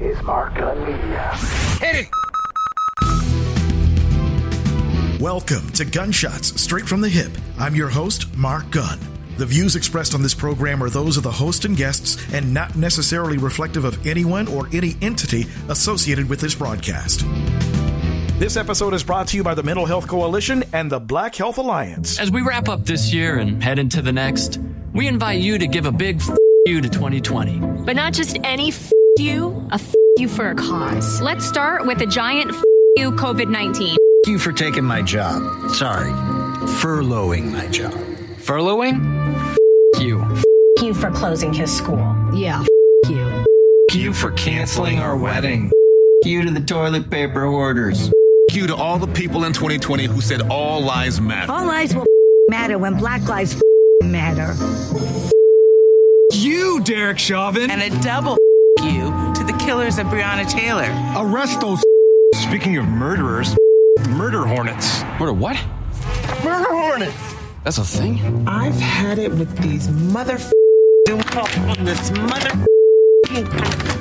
is Mark Gunn Media. Hit it! Welcome to Gunshots Straight from the Hip. I'm your host, Mark Gunn. The views expressed on this program are those of the host and guests and not necessarily reflective of anyone or any entity associated with this broadcast. This episode is brought to you by the Mental Health Coalition and the Black Health Alliance. As we wrap up this year and head into the next, we invite you to give a big you to 2020. But not just any you, a you for a cause. Let's start with a giant you COVID-19. You for taking my job. Sorry, furloughing my job. Furloughing? You. You for closing his school. Yeah, you. You for canceling our wedding. You to the toilet paper hoarders. You to all the people in 2020 who said all lives matter. All lives will matter when Black lives matter. You, Derek Chauvin. And a double you to the killers of Breonna Taylor. Arrest those. Speaking of murderers, murder hornets. What? Murder hornets. That's a thing? I've had it with these on this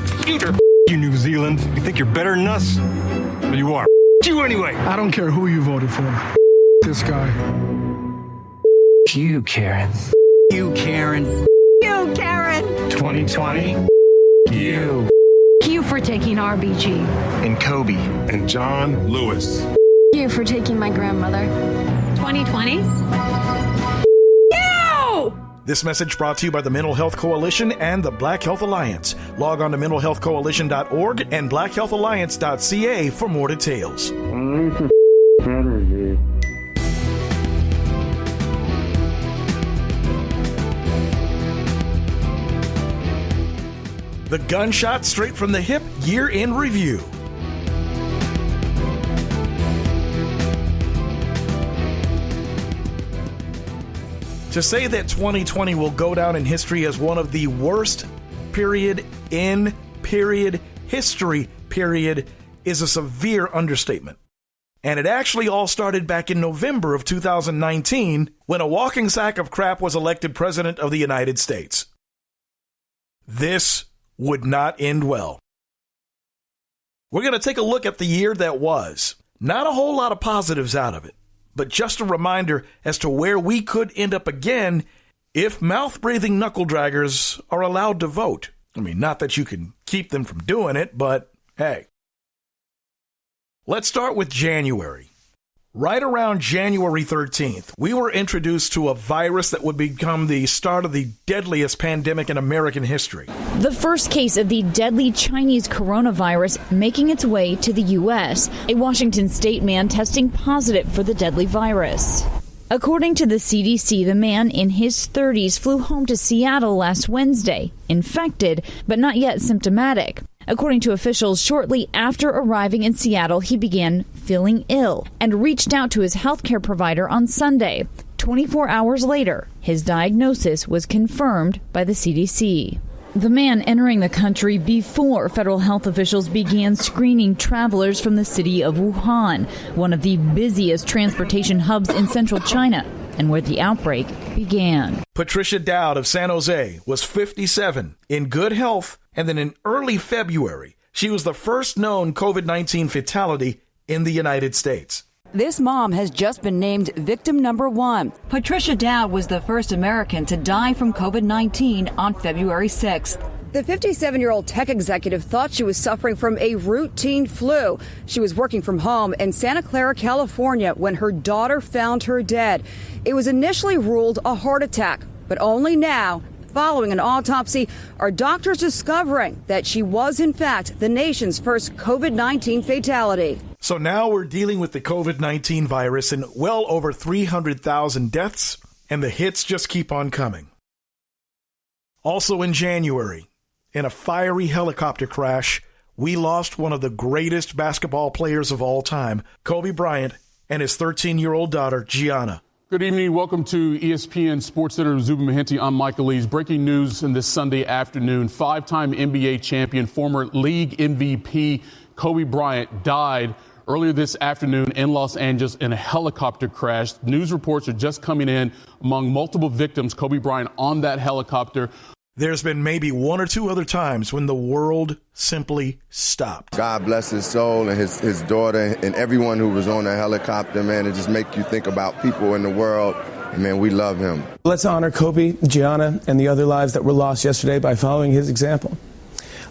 computer. You New Zealand, you think you're better than us? Well, you are. You anyway. I don't care who you voted for. This guy. You, Karen. You, Karen. You, Karen. 2020. You. You for taking RBG. And Kobe. And John Lewis. You for taking my grandmother. 2020. This message brought to you by the Mental Health Coalition and the Black Health Alliance. Log on to mentalhealthcoalition.org and blackhealthalliance.ca for more details. The Gunshot Straight from the Hip Year in Review. To say that 2020 will go down in history as one of the worst period in period history period is a severe understatement. And it actually all started back in November of 2019 when a walking sack of crap was elected president of the United States. This would not end well. We're going to take a look at the year that was. Not a whole lot of positives out of it, but just a reminder as to where we could end up again if mouth-breathing knuckle-draggers are allowed to vote. I mean, not that you can keep them from doing it, but hey. Let's start with January. Right around January 13th, we were introduced to a virus that would become the start of the deadliest pandemic in American history. The first case of the deadly Chinese coronavirus making its way to the U.S., a Washington state man testing positive for the deadly virus. According to the CDC, the man in his 30s flew home to Seattle last Wednesday, infected but not yet symptomatic. According to officials, shortly after arriving in Seattle, he began feeling ill and reached out to his healthcare provider on Sunday. 24 hours later, his diagnosis was confirmed by the CDC. The man entering the country before federal health officials began screening travelers from the city of Wuhan, one of the busiest transportation hubs in central China, and where the outbreak began. Patricia Dowd of San Jose was 57, in good health, and then in early February, she was the first known COVID-19 fatality in the United States. This mom has just been named victim number 1. Patricia Dowd was the first American to die from COVID-19 on February 6th. The 57-year-old tech executive thought she was suffering from a routine flu. She was working from home in Santa Clara, California, when her daughter found her dead. It was initially ruled a heart attack, but only now, following an autopsy, are doctors discovering that she was, in fact, the nation's first COVID-19 fatality. So now we're dealing with the COVID-19 virus and well over 300,000 deaths, and the hits just keep on coming. Also in January, in a fiery helicopter crash, we lost one of the greatest basketball players of all time, Kobe Bryant, and his 13-year-old daughter, Gianna. Good evening. Welcome to ESPN SportsCenter. Zuba Mahenti. I'm Michael Lees. Breaking news in this Sunday afternoon. 5-time NBA champion, former league MVP Kobe Bryant died earlier this afternoon in Los Angeles in a helicopter crash. News reports are just coming in among multiple victims. Kobe Bryant on that helicopter. There's been maybe one or two other times when the world simply stopped. God bless his soul and his daughter and everyone who was on that helicopter, man. It just make you think about people in the world. And, man, we love him. Let's honor Kobe, Gianna, and the other lives that were lost yesterday by following his example.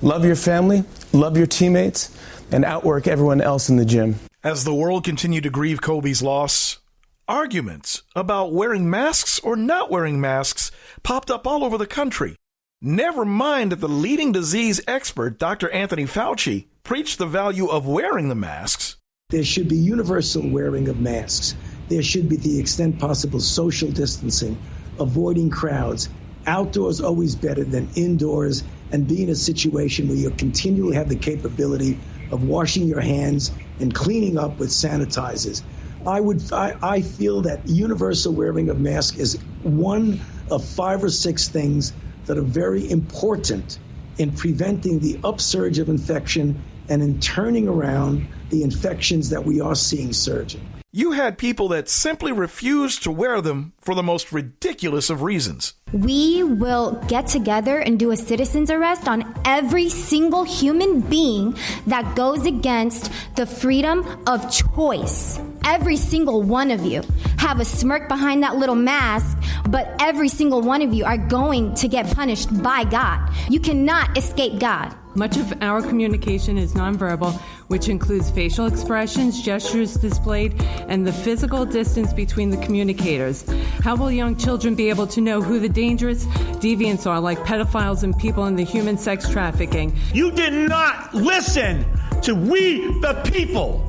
Love your family, love your teammates, and outwork everyone else in the gym. As the world continued to grieve Kobe's loss, arguments about wearing masks or not wearing masks popped up all over the country. Never mind that the leading disease expert, Dr. Anthony Fauci, preached the value of wearing the masks. There should be universal wearing of masks. There should be, to the extent possible, social distancing, avoiding crowds. Outdoors always better than indoors, and be in a situation where you continually have the capability of washing your hands and cleaning up with sanitizers. I feel that universal wearing of masks is one of 5 or 6 things that are very important in preventing the upsurge of infection and in turning around the infections that we are seeing surging. You had people that simply refused to wear them for the most ridiculous of reasons. We will get together and do a citizen's arrest on every single human being that goes against the freedom of choice. Every single one of you have a smirk behind that little mask, but every single one of you are going to get punished by God. You cannot escape God. Much of our communication is nonverbal, which includes facial expressions, gestures displayed, and the physical distance between the communicators. How will young children be able to know who the dangerous deviants are, like pedophiles and people in the human sex trafficking? You did not listen to we the people.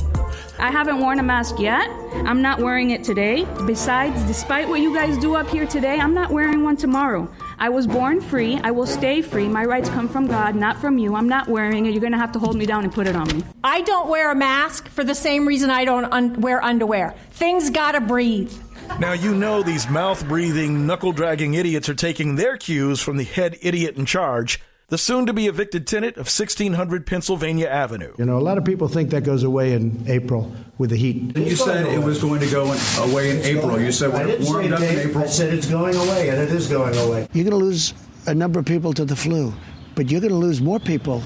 I haven't worn a mask yet. I'm not wearing it today. Besides, despite what you guys do up here today, I'm not wearing one tomorrow. I was born free. I will stay free. My rights come from God, not from you. I'm not wearing it. You're going to have to hold me down and put it on me. I don't wear a mask for the same reason I don't wear underwear. Things gotta breathe. Now, you know these mouth-breathing, knuckle-dragging idiots are taking their cues from the head idiot in charge, the soon-to-be-evicted tenant of 1600 Pennsylvania Avenue. You know, a lot of people think that goes away in April with the heat. You said it was going to go away in April. You said when it warmed up in April. I said it's going away, and it is going away. You're going to lose a number of people to the flu, but you're going to lose more people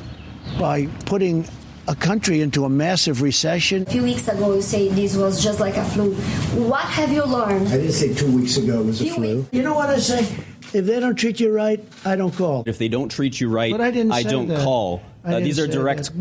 by putting a country into a massive recession. A few weeks ago, you say this was just like a flu. What have you learned? I didn't say 2 weeks ago it was a flu. You know what I say? If they don't treat you right, I don't call. If they don't treat you right, I don't call. These are direct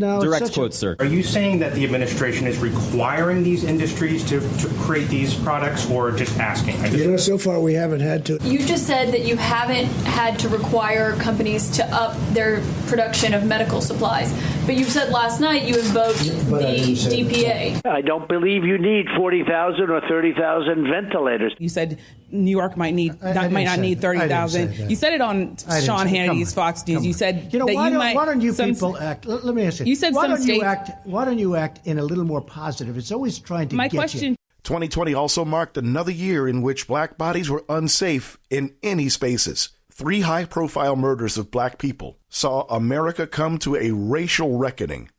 quotes, sir. Are you saying that the administration is requiring these industries to create these products, or just asking? So far we haven't had to. You just said that you haven't had to require companies to up their production of medical supplies. But you said last night you invoked the DPA. I don't believe you need 40,000 or 30,000 ventilators. You said New York might not need 30,000. You said it on Sean Hannity's Fox News. You said that why don't you people act? Let me ask you. You said why don't you act in a little more positive? It's always trying to get you. 2020 also marked another year in which black bodies were unsafe in any spaces. 3 high-profile murders of black people saw America come to a racial reckoning.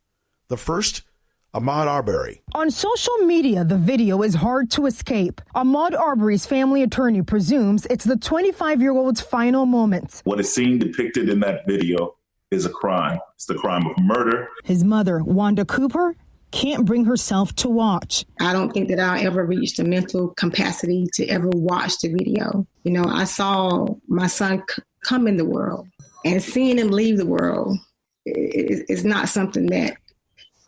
The first, Ahmaud Arbery. On social media, the video is hard to escape. Ahmaud Arbery's family attorney presumes it's the 25-year-old's final moments. What is seen depicted in that video is a crime. It's the crime of murder. His mother, Wanda Cooper, can't bring herself to watch. I don't think that I'll ever reach the mental capacity to ever watch the video. You know, I saw my son come in the world, and seeing him leave the world is not something that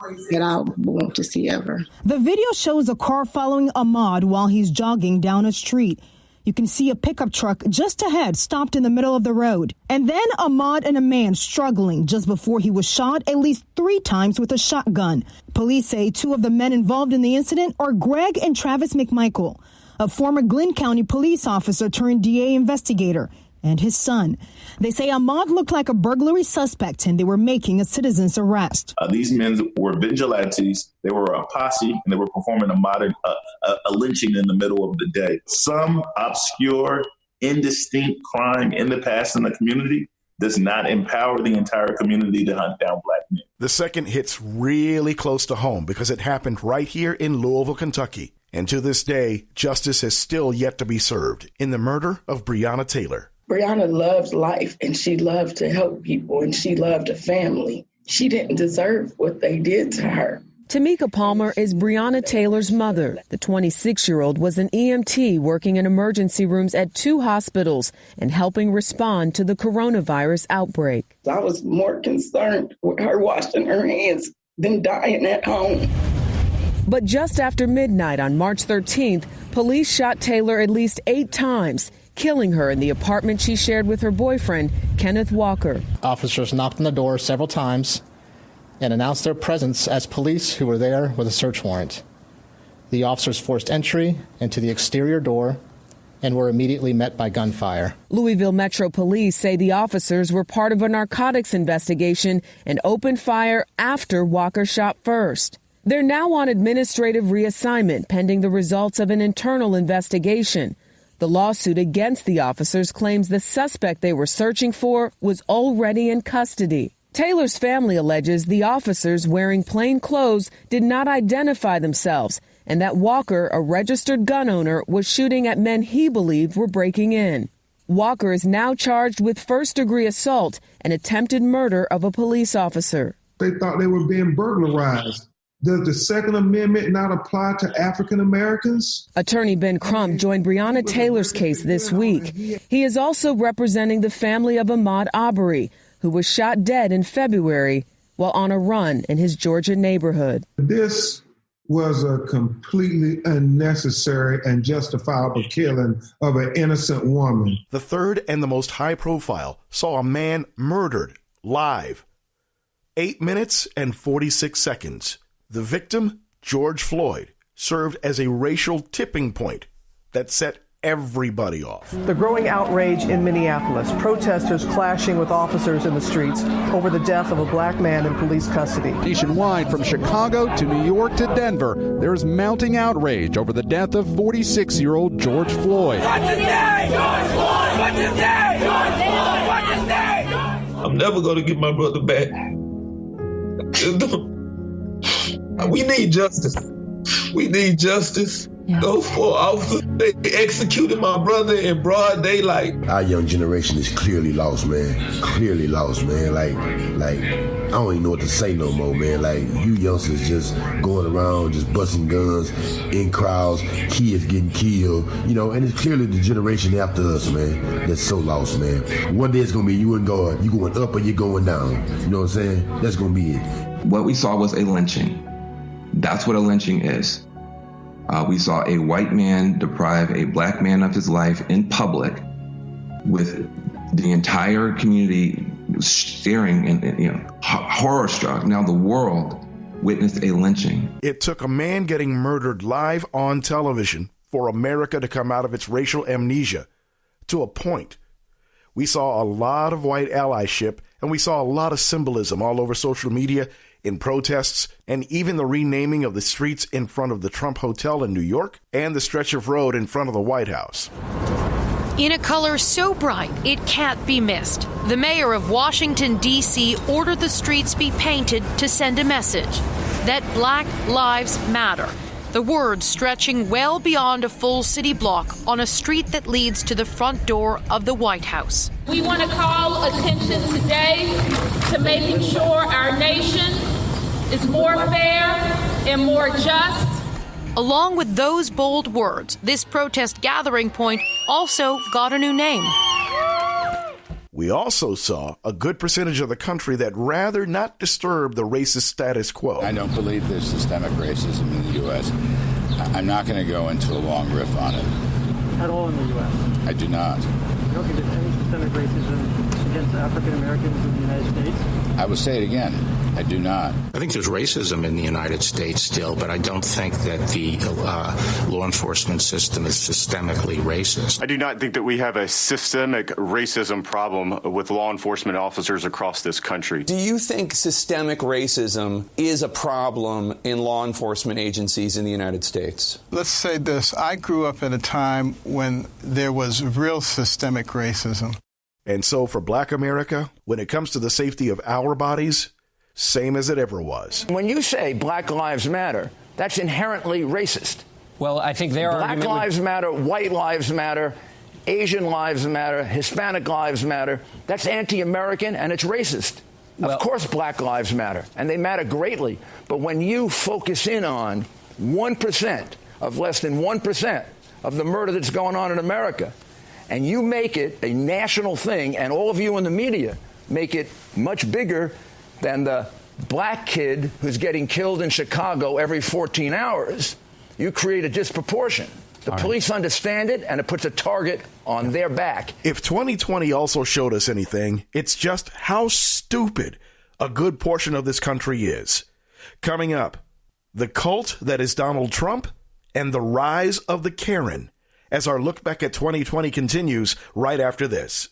I want to see ever. The video shows a car following Ahmaud while he's jogging down a street. You can see a pickup truck just ahead stopped in the middle of the road. And then Ahmaud and a man struggling just before he was shot at least 3 times with a shotgun. Police say 2 of the men involved in the incident are Greg and Travis McMichael, a former Glynn County police officer turned DA investigator, and his son. They say Ahmaud looked like a burglary suspect and they were making a citizen's arrest. These men were vigilantes. They were a posse, and they were performing a lynching in the middle of the day. Some obscure, indistinct crime in the past in the community does not empower the entire community to hunt down black men. The second hits really close to home because it happened right here in Louisville, Kentucky. And to this day, justice has still yet to be served in the murder of Breonna Taylor. Breonna loved life, and she loved to help people, and she loved a family. She didn't deserve what they did to her. Tamika Palmer is Breonna Taylor's mother. The 26-year-old was an EMT working in emergency rooms at 2 hospitals and helping respond to the coronavirus outbreak. I was more concerned with her washing her hands than dying at home. But just after midnight on March 13th, police shot Taylor at least 8 times, killing her in the apartment she shared with her boyfriend, Kenneth Walker. Officers knocked on the door several times and announced their presence as police who were there with a search warrant. The officers forced entry into the exterior door and were immediately met by gunfire. Louisville Metro Police say the officers were part of a narcotics investigation and opened fire after Walker shot first. They're now on administrative reassignment pending the results of an internal investigation. The lawsuit against the officers claims the suspect they were searching for was already in custody. Taylor's family alleges the officers wearing plain clothes did not identify themselves and that Walker, a registered gun owner, was shooting at men he believed were breaking in. Walker is now charged with first-degree assault and attempted murder of a police officer. They thought they were being burglarized. Does the Second Amendment not apply to African Americans? Attorney Ben Crump joined Breonna Taylor's case this week. He is also representing the family of Ahmaud Arbery, who was shot dead in February while on a run in his Georgia neighborhood. This was a completely unnecessary and justifiable killing of an innocent woman. The third and the most high profile saw a man murdered live. 8 minutes and 46 seconds. The victim, George Floyd, served as a racial tipping point that set everybody off. The growing outrage in Minneapolis, protesters clashing with officers in the streets over the death of a black man in police custody. Nationwide, from Chicago to New York to Denver, there is mounting outrage over the death of 46-year-old George Floyd. What's his name? George Floyd! What's his name? George Floyd! What's his name? I'm never going to get my brother back. We need justice. We need justice. Yeah. Those 4 officers, they executed my brother in broad daylight. Our young generation is clearly lost, man. Clearly lost, man. Like, I don't even know what to say no more, man. Like, you youngsters just going around, just busting guns in crowds, kids getting killed, you know, and it's clearly the generation after us, man, that's so lost, man. One day it's going to be you and God. You going up or you going down. You know what I'm saying? That's going to be it. What we saw was a lynching. That's what a lynching is. We saw a white man deprive a black man of his life in public, with the entire community staring and horror struck. Now the world witnessed a lynching. It took a man getting murdered live on television for America to come out of its racial amnesia to a point. We saw a lot of white allyship, and we saw a lot of symbolism all over social media, in protests, and even the renaming of the streets in front of the Trump Hotel in New York and the stretch of road in front of the White House. In a color so bright it can't be missed, the mayor of Washington, D.C. ordered the streets be painted to send a message that Black Lives Matter. The words stretching well beyond a full city block on a street that leads to the front door of the White House. We want to call attention today to making sure our nation is more fair and more just. Along with those bold words, this protest gathering point also got a new name. We also saw a good percentage of the country that rather not disturb the racist status quo. I don't believe there's systemic racism in the U.S. I'm not going to go into a long riff on it. At all in the U.S.? I do not. You don't think there's any systemic racism against African Americans in the United States? I will say it again. I do not. I think there's racism in the United States still, but I don't think that the law enforcement system is systemically racist. I do not think that we have a systemic racism problem with law enforcement officers across this country. Do you think systemic racism is a problem in law enforcement agencies in the United States? Let's say this. I grew up at a time when there was real systemic racism. And so for Black America, when it comes to the safety of our bodies, same as it ever was. When you say Black Lives Matter, that's inherently racist. Well, I think their Black argument Lives Matter, white lives matter. Asian lives matter, Hispanic lives matter. That's anti-American and it's racist. Of course black lives matter, and they matter greatly. But when you focus in on 1% of less than 1% of the murder that's going on in America, and you make it a national thing, and all of you in the media make it much bigger than the black kid who's getting killed in Chicago every 14 hours, you create a disproportion. The police understand it, and it puts a target on their back. If 2020 also showed us anything, it's just how stupid a good portion of this country is. Coming up, the cult that is Donald Trump and the rise of the Karen, as our look back at 2020 continues right after this.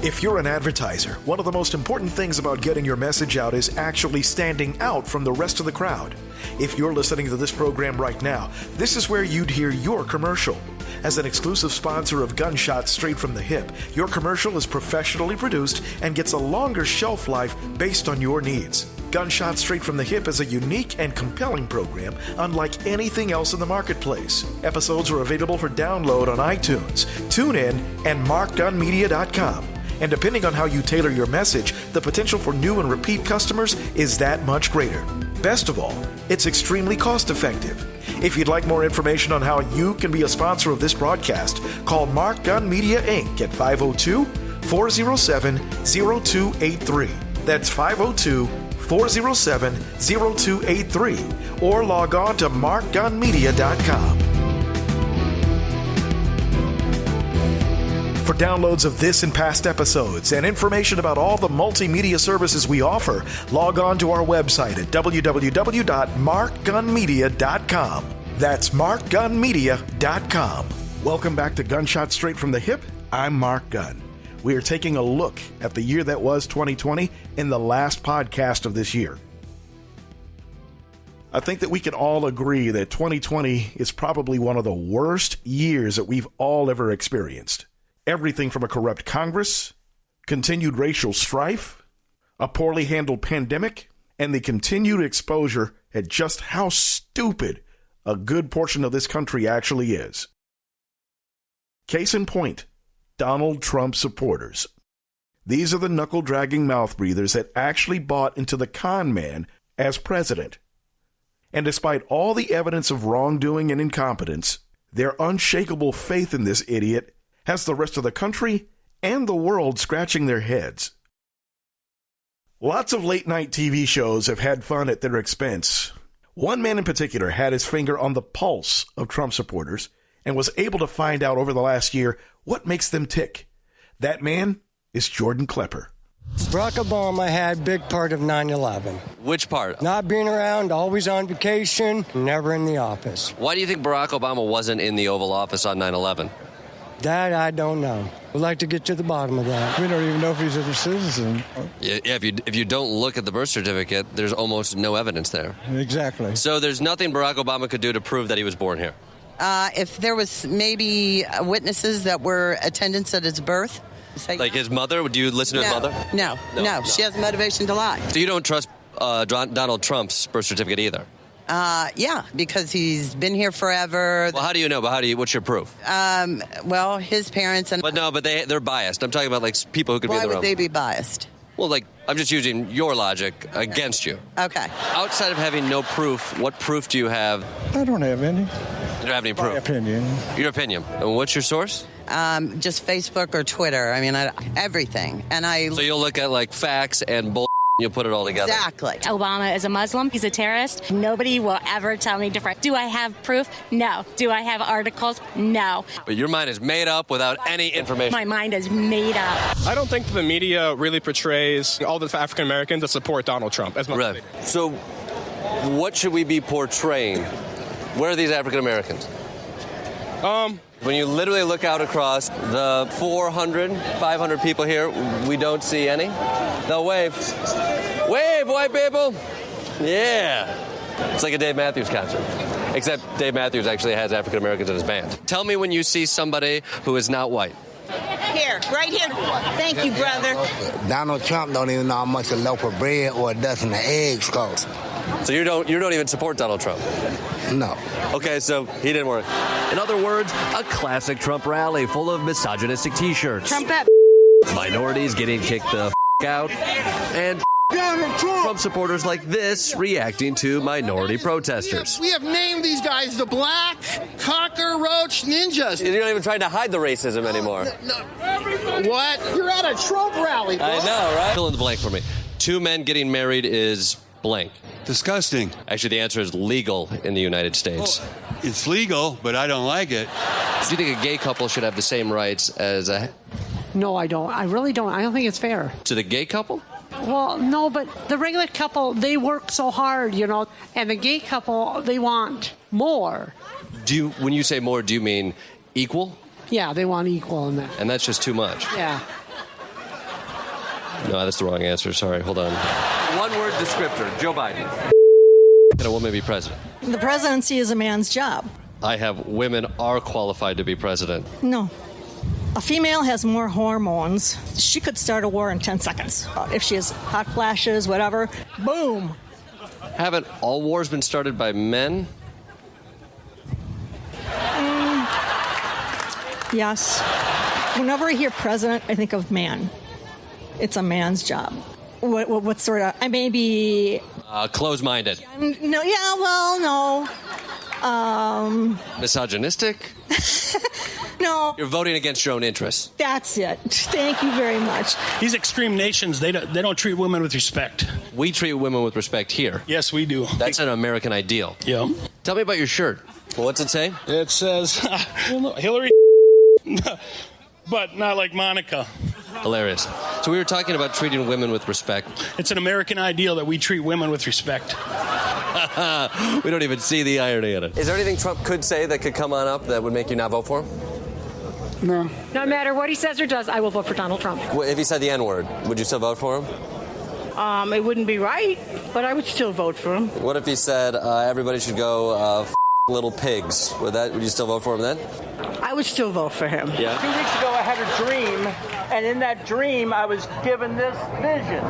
If you're an advertiser, one of the most important things about getting your message out is actually standing out from the rest of the crowd. If you're listening to this program right now, this is where you'd hear your commercial. As an exclusive sponsor of Gunshots Straight from the Hip, your commercial is professionally produced and gets a longer shelf life based on your needs. Gunshots Straight from the Hip is a unique and compelling program unlike anything else in the marketplace. Episodes are available for download on iTunes, TuneIn, and MarkGunMedia.com. And depending on how you tailor your message, the potential for new and repeat customers is that much greater. Best of all, it's extremely cost-effective. If you'd like more information on how you can be a sponsor of this broadcast, call Mark Gun Media, Inc. at 502-407-0283. That's 502-407-0283. Or log on to markgunmedia.com. For downloads of this and past episodes and information about all the multimedia services we offer, log on to our website at www.markgunmedia.com. That's markgunmedia.com. Welcome back to Gunshot Straight from the Hip. I'm Mark Gunn. We are taking a look at the year that was 2020 in the last podcast of this year. I think that we can all agree that 2020 is probably one of the worst years that we've all ever experienced. Everything from a corrupt Congress, continued racial strife, a poorly handled pandemic, and the continued exposure at just how stupid a good portion of this country actually is. Case in point, Donald Trump supporters. These are the knuckle-dragging mouth breathers that actually bought into the con man as president. And despite all the evidence of wrongdoing and incompetence, their unshakable faith in this idiot has the rest of the country and the world scratching their heads. Lots of late-night TV shows have had fun at their expense. One man in particular had his finger on the pulse of Trump supporters and was able to find out over the last year what makes them tick. That man is Jordan Klepper. Barack Obama had a big part of 9/11. Which part? Not being around, always on vacation, never in the office. Why do you think Barack Obama wasn't in the Oval Office on 9/11? That I don't know. We'd like to get to the bottom of that. We don't even know if he's a citizen. Yeah, if you don't look at the birth certificate, there's almost no evidence there. Exactly. So there's nothing Barack Obama could do to prove that he was born here? If there was maybe witnesses that were attendants at his birth. Like his mother? Do you listen to his mother? No. She has motivation to lie. So you don't trust Donald Trump's birth certificate either? Yeah, because he's been here forever. Well, how do you know? But what's your proof? Well, his parents and... But they're biased. I'm talking about like people who could be in the room. Why would they be biased? Well, like, I'm just using your logic against you. Okay. Outside of having no proof, what proof do you have? I don't have any. You don't have any proof? My opinion. Your opinion. And what's your source? Just Facebook or Twitter. I mean, everything. So you'll look at like facts and bull. You'll put it all together. Exactly. Obama is a Muslim. He's a terrorist. Nobody will ever tell me different. Do I have proof? No. Do I have articles? No. But your mind is made up without any information. My mind is made up. I don't think the media really portrays all the African Americans that support Donald Trump as much as they do. So what should we be portraying? Where are these African Americans? When you literally look out across the 400, 500 people here, we don't see any. They'll wave. Wave, white people! Yeah. It's like a Dave Matthews concert. Except Dave Matthews actually has African Americans in his band. Tell me when you see somebody who is not white. Here, right here. Thank you, brother. Donald Trump don't even know how much a loaf of bread or a dozen of eggs cost. So you don't even support Donald Trump? No. Okay, so he didn't work. In other words, a classic Trump rally full of misogynistic T-shirts. Trump that minorities getting kicked the out, and Trump supporters like this reacting to minority protesters. We have named these guys the Black Cockroach Ninjas. You're not even trying to hide the racism anymore. What? You're at a Trump rally, bro. I know, right? Fill in the blank for me. 2 men getting married is blank. Disgusting. Actually, the answer is legal in the United States. Oh, it's legal, but I don't like it. Do you think a gay couple should have the same rights as a... No, I don't. I really don't. I don't think it's fair. To the gay couple? Well, no, but the regular couple, they work so hard, and the gay couple, they want more. When you say more, do you mean equal? Yeah, they want equal in that. And that's just too much. Yeah. No, that's the wrong answer. Sorry, hold on. One-word descriptor, Joe Biden. Can a woman be president? The presidency is a man's job. I have women are qualified to be president. No. A female has more hormones. She could start a war in 10 seconds. If she has hot flashes, whatever, boom. Haven't all wars been started by men? Yes. Whenever I hear president, I think of man. It's a man's job. What sort of... I may be... Close-minded. No, yeah, well, no. Misogynistic? No. You're voting against your own interests. That's it. Thank you very much. These extreme nations, they don't treat women with respect. We treat women with respect here. Yes, we do. That's an American ideal. Yeah. Tell me about your shirt. Well, what's it say? It says, Hillary, but not like Monica. Hilarious. So we were talking about treating women with respect. It's an American ideal that we treat women with respect. We don't even see the irony in it. Is there anything Trump could say that could come on up that would make you not vote for him? No. No matter what he says or does, I will vote for Donald Trump. Well, if he said the N-word, would you still vote for him? It wouldn't be right, but I would still vote for him. What if he said everybody should go little pigs? Would you still vote for him then? I would still vote for him. Yeah. 2 weeks ago, I had a dream, and in that dream, I was given this vision.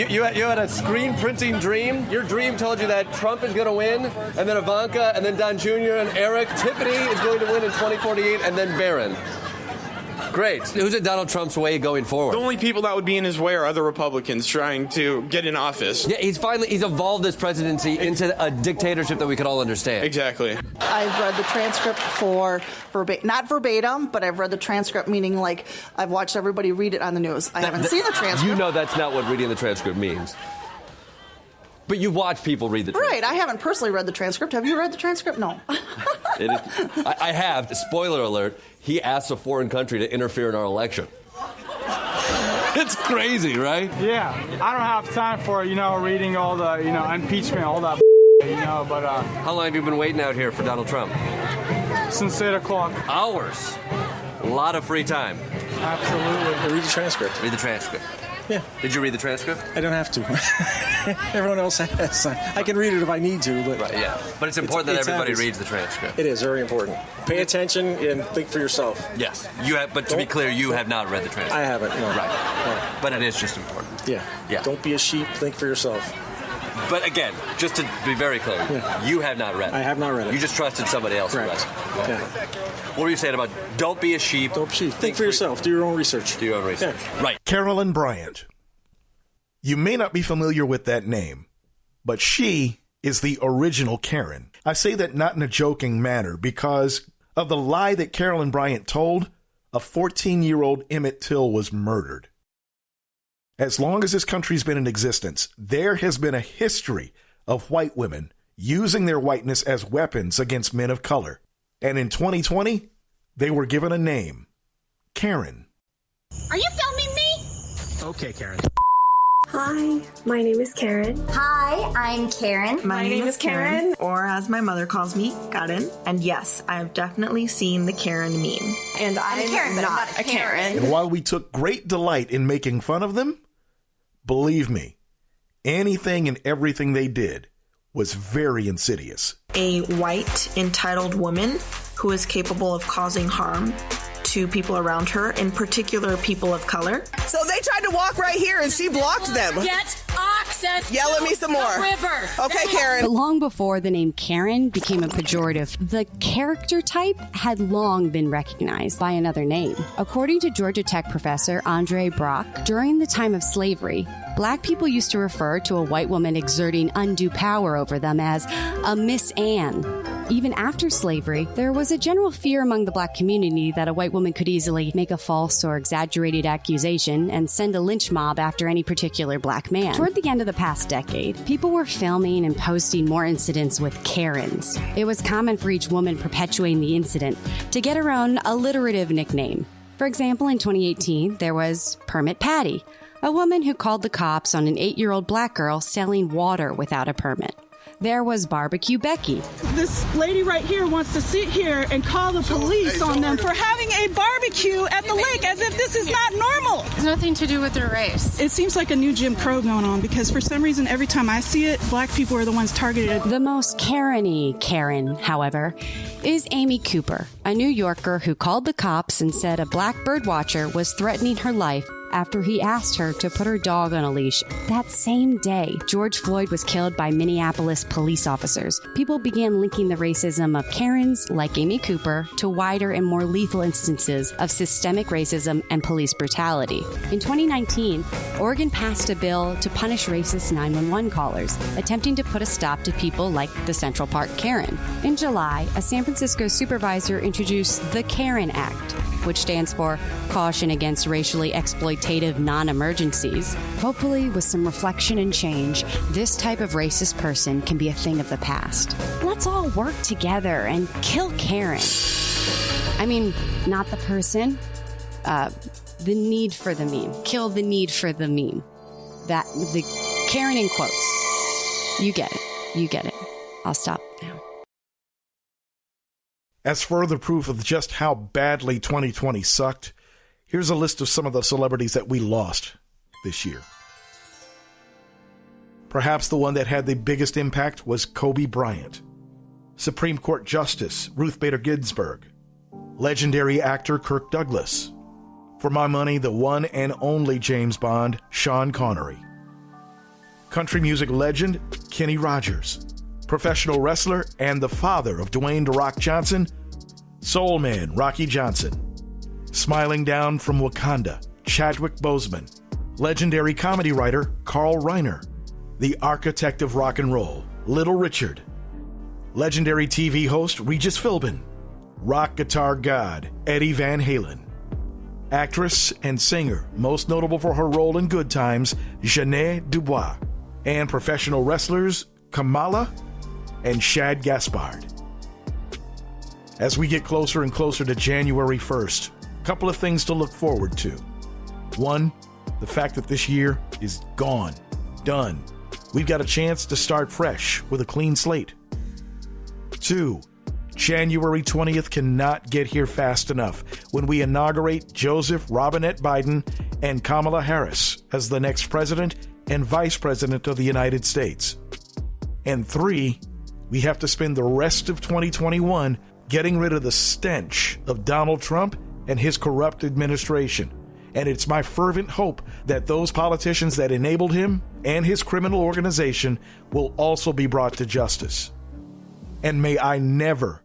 You had a screen printing dream? Your dream told you that Trump is going to win, and then Ivanka, and then Don Jr., and Eric. Tiffany is going to win in 2048, and then Barron. Great. Who's in Donald Trump's way going forward? The only people that would be in his way are other Republicans trying to get in office. Yeah, he's evolved this presidency into a dictatorship that we could all understand. Exactly. I've read the transcript for not verbatim, but I've read the transcript, meaning like I've watched everybody read it on the news. I haven't seen the transcript. You know that's not what reading the transcript means. But you watch people read the transcript. Right. I haven't personally read the transcript. Have you read the transcript? No. I have. Spoiler alert. He asked a foreign country to interfere in our election. It's crazy, right? Yeah. I don't have time for, reading all the, impeachment, all that, but... How long have you been waiting out here for Donald Trump? Since 8 o'clock. Hours. A lot of free time. Absolutely. Read the transcript. Read the transcript. Yeah. Did you read the transcript? I don't have to. Everyone else has. I can read it if I need to, but... Right, yeah. But it's important that everybody reads the transcript. It is very important. Pay attention and think for yourself. Yes. But to be clear, you have not read the transcript. I haven't, no. Right. No. But it is just important. Yeah. Don't be a sheep. Think for yourself. But again, just to be very clear, you have not read it. I have not read it. You just trusted somebody else to read it. Yeah. What were you saying about don't be a sheep? Don't be a sheep. Think for yourself. Do your own research. Do your own research. Yeah. Right. Carolyn Bryant. You may not be familiar with that name, but she is the original Karen. I say that not in a joking manner because of the lie that Carolyn Bryant told, a 14-year-old Emmett Till was murdered. As long as this country's been in existence, there has been a history of white women using their whiteness as weapons against men of color. And in 2020, they were given a name, Karen. Are you filming me? Okay, Karen. Hi, my name is Karen. Hi, I'm Karen. My name is Karen, or as my mother calls me, Karen. And yes, I have definitely seen the Karen meme. And I'm Karen, but not I'm not a Karen. And while we took great delight in making fun of them, believe me, anything and everything they did was very insidious. A white, entitled woman who is capable of causing harm to people around her, in particular people of color. So they tried to walk right here and she blocked them. Get ox access Yell at me some more. the river. Okay, Karen. But long before the name Karen became a pejorative, the character type had long been recognized by another name. According to Georgia Tech professor Andre Brock, during the time of slavery, Black people used to refer to a white woman exerting undue power over them as a Miss Anne. Even after slavery, there was a general fear among the Black community that a white woman could easily make a false or exaggerated accusation and send a lynch mob after any particular Black man. Toward the end of the past decade, people were filming and posting more incidents with Karens. It was common for each woman perpetuating the incident to get her own alliterative nickname. For example, in 2018, there was Permit Patty, a woman who called the cops on an 8-year-old Black girl selling water without a permit. There was Barbecue Becky. This lady right here wants to sit here and call the police on them for having a barbecue at the lake as if this is not normal. It's nothing to do with their race. It seems like a new Jim Crow going on because for some reason every time I see it, Black people are the ones targeted. The most Karen-y Karen, however, is Amy Cooper, a New Yorker who called the cops and said a Black birdwatcher was threatening her life after he asked her to put her dog on a leash. That same day, George Floyd was killed by Minneapolis police officers. People began linking the racism of Karens like Amy Cooper to wider and more lethal instances of systemic racism and police brutality. In 2019, Oregon passed a bill to punish racist 911 callers, attempting to put a stop to people like the Central Park Karen. In July, a San Francisco supervisor introduced the Karen Act, which stands for Caution Against Racially Exploitative Non-Emergencies. Hopefully, with some reflection and change, this type of racist person can be a thing of the past. Let's all work together and kill Karen. I mean, not the person, the need for the meme. Kill the need for the meme. That, the Karen in quotes. You get it. You get it. I'll stop now. As further proof of just how badly 2020 sucked, here's a list of some of the celebrities that we lost this year. Perhaps the one that had the biggest impact was Kobe Bryant. Supreme Court Justice Ruth Bader Ginsburg. Legendary actor Kirk Douglas. For my money, the one and only James Bond, Sean Connery. Country music legend Kenny Rogers. Professional wrestler and the father of Dwayne "The Rock" Johnson, soul man Rocky Johnson. Smiling down from Wakanda, Chadwick Boseman. Legendary comedy writer Carl Reiner. The architect of rock and roll, Little Richard. Legendary TV host Regis Philbin. Rock guitar god Eddie Van Halen. Actress and singer, most notable for her role in Good Times, Janae Dubois. And professional wrestlers Kamala and Shad Gaspard. As we get closer and closer to January 1st, a couple of things to look forward to. One, the fact that this year is gone, done. We've got a chance to start fresh with a clean slate. Two, January 20th cannot get here fast enough when we inaugurate Joseph Robinette Biden and Kamala Harris as the next president and vice president of the United States. And three, we have to spend the rest of 2021 getting rid of the stench of Donald Trump and his corrupt administration. And it's my fervent hope that those politicians that enabled him and his criminal organization will also be brought to justice. And may I never,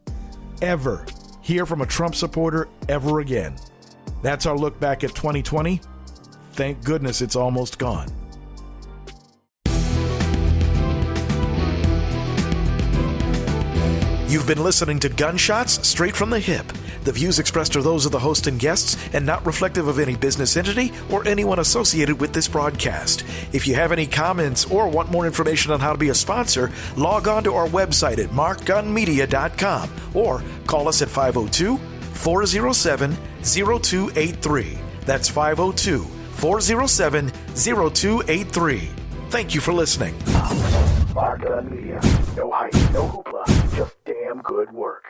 ever hear from a Trump supporter ever again. That's our look back at 2020. Thank goodness it's almost gone. You've been listening to Gunshots Straight from the Hip. The views expressed are those of the host and guests and not reflective of any business entity or anyone associated with this broadcast. If you have any comments or want more information on how to be a sponsor, log on to our website at markgunmedia.com or call us at 502-407-0283. That's 502-407-0283. Thank you for listening. Mark Gun Media. No hype, no hoopla, just damn good work.